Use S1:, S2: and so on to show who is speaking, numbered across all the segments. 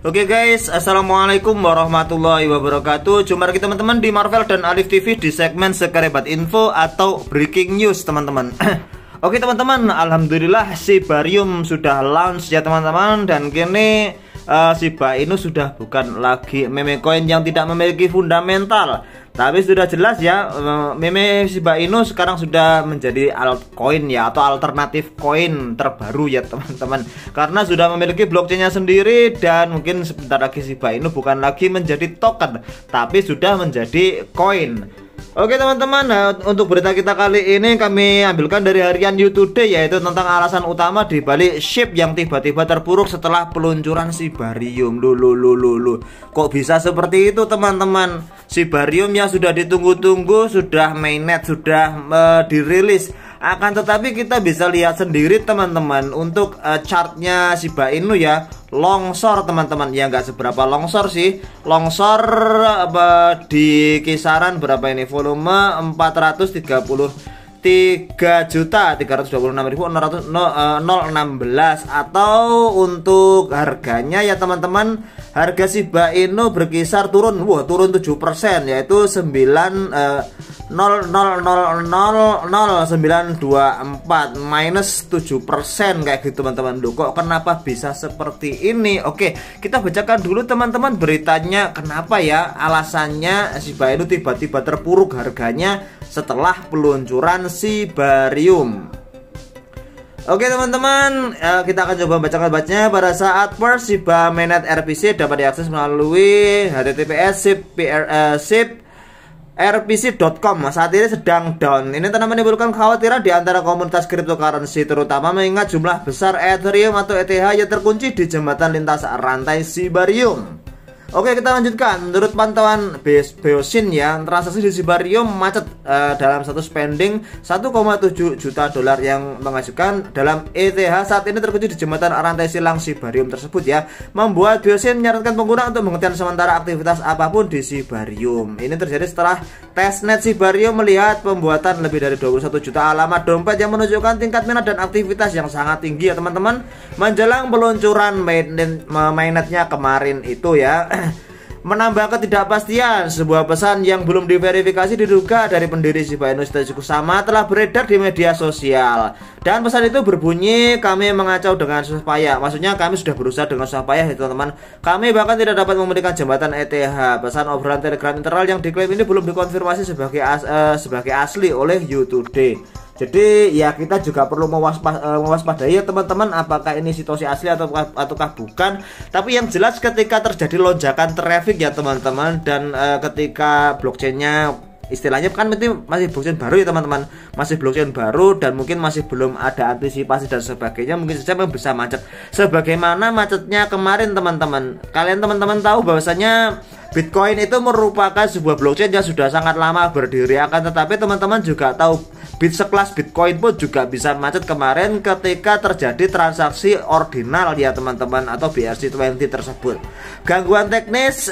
S1: Oke guys, assalamualaikum warahmatullahi wabarakatuh. Jumpa lagi teman-teman di Marvel dan Alif TV di segmen Sekelebat Info atau Breaking News teman-teman. Oke teman-teman, alhamdulillah Sibarium sudah launch ya teman-teman. Dan kini Shiba Inu sudah bukan lagi meme coin yang tidak memiliki fundamental, tapi sudah jelas ya, meme Shiba Inu sekarang sudah menjadi altcoin ya, atau alternatif koin terbaru ya teman-teman, karena sudah memiliki blockchainnya sendiri. Dan mungkin sebentar lagi Shiba Inu bukan lagi menjadi token, tapi sudah menjadi koin. Oke teman-teman, untuk berita kita kali ini kami ambilkan dari harian You Today, yaitu tentang alasan utama dibalik SHIB yang tiba-tiba terpuruk setelah peluncuran Sibarium. Kok bisa seperti itu teman-teman? Sibarium yang sudah ditunggu-tunggu, sudah mainnet, sudah dirilis. Akan tetapi kita bisa lihat sendiri teman-teman, untuk chartnya Shiba Inu ya, longsor teman-teman. Ya nggak seberapa longsor sih, longsor di kisaran berapa ini, volume 433.326.016, atau untuk harganya ya teman-teman, harga Shiba Inu berkisar turun 7%, yaitu 9,0000924 minus 7% kayak gitu teman-teman. Kok kenapa bisa seperti ini? Oke, kita bacakan dulu teman-teman beritanya. Kenapa ya alasannya Shiba Inu tiba-tiba terpuruk harganya setelah peluncuran Sibarium? Oke teman-teman, kita akan coba bacakan bacanya. Pada saat first Shiba mainnet RPC dapat diakses melalui https://rpc.com saat ini sedang down. Ini telah menimbulkan kekhawatiran di antara komunitas cryptocurrency, terutama mengingat jumlah besar Ethereum atau ETH yang terkunci di jembatan lintas rantai Sibarium. Oke, kita lanjutkan. Menurut pantauan Beosin ya, transaksi di Sibarium macet dalam satu spending 1,7 juta dolar yang mengajukan dalam ETH saat ini terkunci di jembatan rantai silang Sibarium tersebut ya, membuat Beosin menyarankan pengguna untuk menghentikan sementara aktivitas apapun di Sibarium. Ini terjadi setelah testnet Sibarium melihat pembuatan lebih dari 21 juta alamat dompet yang menunjukkan tingkat minat dan aktivitas yang sangat tinggi ya teman-teman, menjelang peluncuran mainnetnya kemarin itu ya. Menambah ketidakpastian, sebuah pesan yang belum diverifikasi diduga dari pendiri Shiba Inu Satoshi Kusama telah beredar di media sosial. Dan pesan itu berbunyi, kami mengacau dengan susah payah. Maksudnya kami sudah berusaha dengan susah payah ya teman-teman. Kami bahkan tidak dapat memulihkan jembatan ETH. Pesan obrolan Telegram internal yang diklaim ini belum dikonfirmasi sebagai asli oleh You Today. Jadi ya kita juga perlu mewaspadai ya teman-teman, apakah ini situasi asli ataukah bukan. Tapi yang jelas ketika terjadi lonjakan traffic ya teman-teman, dan ketika blockchainnya istilahnya kan masih blockchain baru ya teman-teman, masih blockchain baru dan mungkin masih belum ada antisipasi dan sebagainya, mungkin saja bisa macet sebagaimana macetnya kemarin teman-teman. Kalian teman-teman tahu bahwasanya Bitcoin itu merupakan sebuah blockchain yang sudah sangat lama berdiri. Akan tetapi teman-teman juga tahu sekelas Bitcoin pun juga bisa macet kemarin ketika terjadi transaksi ordinal ya teman-teman, atau BRC20 tersebut. Gangguan teknis,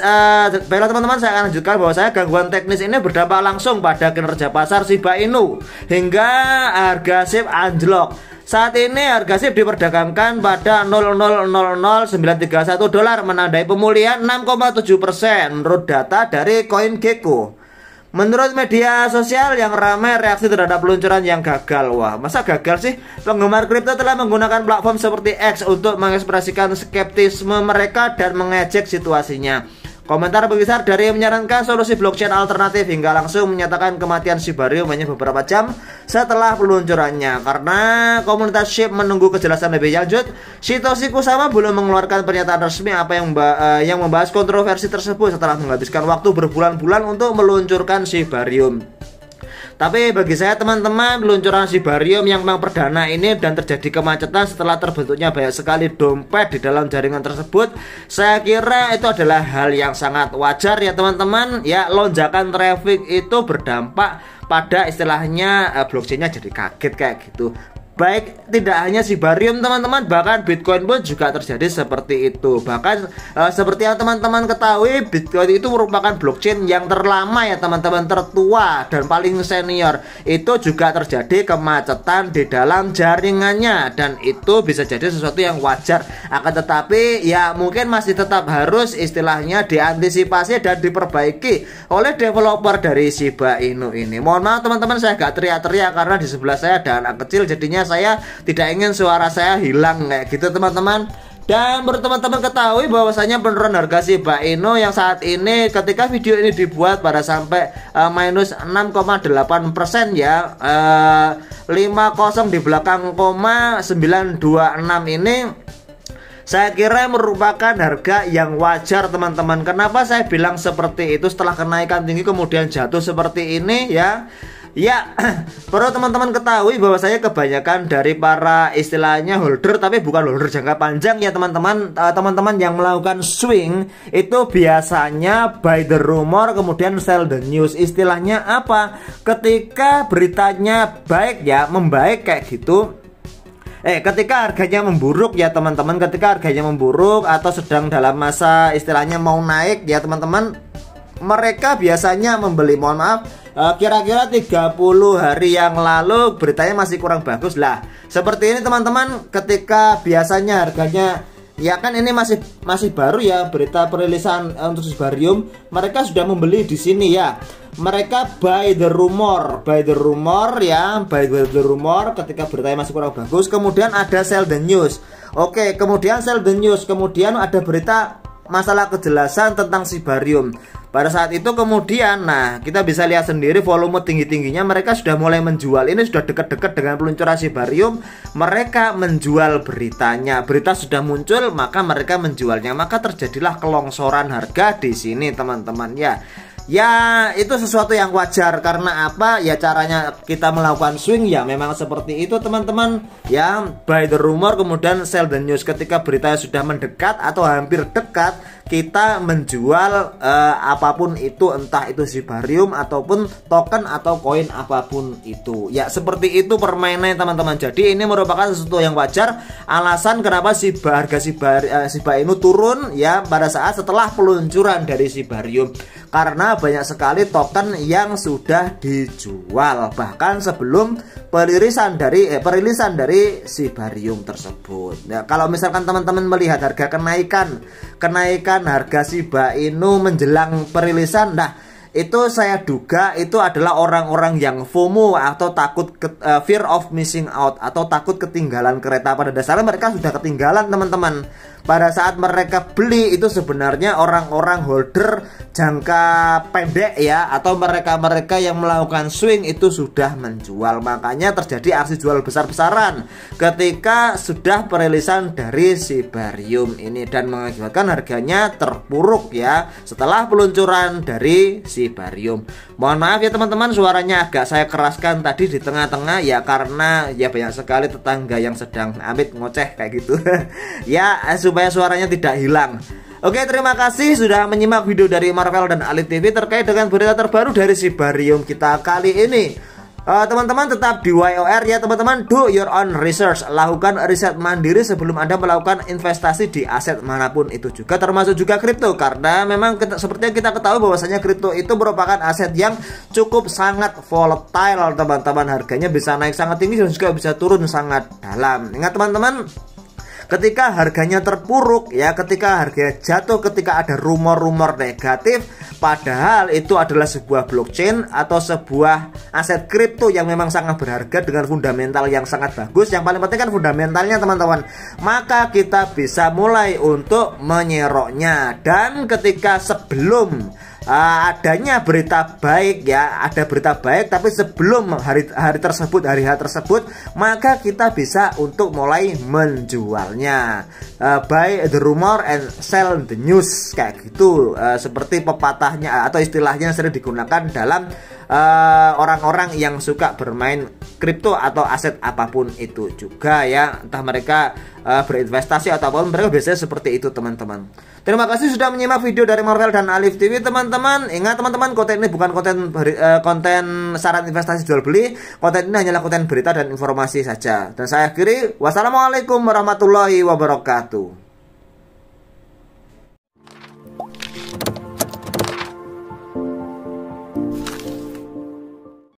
S1: baiklah teman-teman, saya akan lanjutkan bahwasanya gangguan teknis ini berdampak langsung pada kinerja pasar Shiba Inu hingga harga SHIB anjlok. Saat ini harga SHIB diperdagangkan pada 0,000931 dolar, menandai pemulihan 6,7% menurut data dari CoinGecko. Menurut media sosial yang ramai reaksi terhadap peluncuran yang gagal. Wah, masa gagal sih? Penggemar kripto telah menggunakan platform seperti X untuk mengekspresikan skeptisme mereka dan mengejek situasinya. Komentar berkisar dari menyarankan solusi blockchain alternatif hingga langsung menyatakan kematian Sibarium hanya beberapa jam setelah peluncurannya. Karena komunitas SHIB menunggu kejelasan lebih lanjut, Satoshi Kusama belum mengeluarkan pernyataan resmi apa yang membahas kontroversi tersebut setelah menghabiskan waktu berbulan-bulan untuk meluncurkan Sibarium. Tapi bagi saya teman-teman, peluncuran Sibarium yang memang perdana ini dan terjadi kemacetan setelah terbentuknya banyak sekali dompet di dalam jaringan tersebut, saya kira itu adalah hal yang sangat wajar ya teman-teman. Ya, lonjakan traffic itu berdampak pada istilahnya blockchainnya jadi kaget kayak gitu. baik tidak hanya Shibarium teman-teman, bahkan Bitcoin pun juga terjadi seperti itu. Bahkan seperti yang teman-teman ketahui, Bitcoin itu merupakan blockchain yang terlama ya teman-teman, tertua dan paling senior. Itu juga terjadi kemacetan di dalam jaringannya, dan itu bisa jadi sesuatu yang wajar. Akan tetapi ya mungkin masih tetap harus istilahnya diantisipasi dan diperbaiki oleh developer dari Shiba Inu ini. Mohon maaf teman-teman, saya agak teriak-teriak karena di sebelah saya ada anak kecil, jadinya saya tidak ingin suara saya hilang kayak gitu teman-teman. Dan perlu teman-teman ketahui bahwasanya penurunan harga Shiba Inu yang saat ini ketika video ini dibuat pada sampai minus 6,8% ya, 50 di belakang koma 926 ini saya kira merupakan harga yang wajar teman-teman. Kenapa saya bilang seperti itu? Setelah kenaikan tinggi kemudian jatuh seperti ini ya. Ya, perlu teman-teman ketahui bahwa saya kebanyakan dari para istilahnya holder, tapi bukan holder jangka panjang ya teman-teman. Teman-teman yang melakukan swing itu biasanya buy the rumor kemudian sell the news. Istilahnya apa? Ketika beritanya baik ya, membaik kayak gitu, ketika harganya memburuk ya teman-teman, ketika harganya memburuk atau sedang dalam masa istilahnya mau naik ya teman-teman, mereka biasanya membeli. Mohon maaf, kira-kira 30 hari yang lalu beritanya masih kurang bagus lah. Seperti ini teman-teman, ketika biasanya harganya ya kan ini masih baru ya berita perilisan untuk Shibarium, mereka sudah membeli di sini ya. Mereka buy the rumor ya, buy the rumor ketika beritanya masih kurang bagus. Kemudian ada sell the news. Oke, kemudian sell the news, kemudian ada berita masalah kejelasan tentang Shibarium. Pada saat itu kemudian, nah kita bisa lihat sendiri volume tinggi-tingginya mereka sudah mulai menjual. Ini sudah dekat-dekat dengan peluncuran Shibarium, mereka menjual beritanya. Berita sudah muncul, maka mereka menjualnya. Maka terjadilah kelongsoran harga di sini teman-teman ya. Ya itu sesuatu yang wajar. Karena apa? Ya caranya kita melakukan swing ya memang seperti itu teman-teman ya. Buy the rumor kemudian sell the news. Ketika beritanya sudah mendekat atau hampir dekat, kita menjual apapun itu, entah itu Shibarium ataupun token atau koin apapun itu. Ya seperti itu permainannya teman-teman. Jadi ini merupakan sesuatu yang wajar. Alasan kenapa harga Shiba Inu turun ya pada saat setelah peluncuran dari Shibarium, karena banyak sekali token yang sudah dijual bahkan sebelum perilisan dari Shibarium tersebut. Ya, kalau misalkan teman-teman melihat harga kenaikan harga Shiba Inu menjelang perilisan, nah itu saya duga itu adalah orang-orang yang FOMO atau takut fear of missing out atau takut ketinggalan kereta. Pada dasarnya mereka sudah ketinggalan teman-teman. Pada saat mereka beli itu sebenarnya orang-orang holder jangka pendek ya, atau mereka-mereka yang melakukan swing itu sudah menjual. Makanya terjadi aksi jual besar-besaran ketika sudah perilisan dari Shibarium ini dan mengakibatkan harganya terpuruk ya setelah peluncuran dari Shibarium. Mohon maaf ya teman-teman, suaranya agak saya keraskan tadi di tengah-tengah ya, karena ya banyak sekali tetangga yang sedang amit ngoceh kayak gitu ya, supaya suaranya tidak hilang. Oke, terima kasih sudah menyimak video dari Marvel dan Ali TV terkait dengan berita terbaru dari Shibarium kita kali ini. Teman-teman tetap di YOR ya teman-teman. Do your own research, lakukan riset mandiri sebelum Anda melakukan investasi di aset manapun itu juga, termasuk juga kripto. Karena memang seperti yang kita ketahui bahwasanya kripto itu merupakan aset yang cukup sangat volatile teman-teman. Harganya bisa naik sangat tinggi dan juga bisa turun sangat dalam. Ingat teman-teman, ketika harganya terpuruk ya, ketika harganya jatuh, ketika ada rumor-rumor negatif, padahal itu adalah sebuah blockchain atau sebuah aset kripto yang memang sangat berharga dengan fundamental yang sangat bagus. Yang paling penting kan fundamentalnya teman-teman. Maka kita bisa mulai untuk menyeroknya. Dan ketika sebelum adanya berita baik ya, ada berita baik tapi sebelum hari H tersebut, maka kita bisa untuk mulai menjualnya. Buy the rumor and sell the news kayak gitu, seperti pepatahnya atau istilahnya yang sering digunakan dalam orang-orang yang suka bermain kripto atau aset apapun itu juga ya, entah mereka berinvestasi ataupun mereka biasanya seperti itu teman-teman. Terima kasih sudah menyimak video dari Marvel dan Alif TV teman-teman. Ingat teman-teman, konten ini bukan konten saran investasi jual beli. Konten ini hanyalah konten berita dan informasi saja. Dan saya akhiri, wassalamualaikum warahmatullahi wabarakatuh.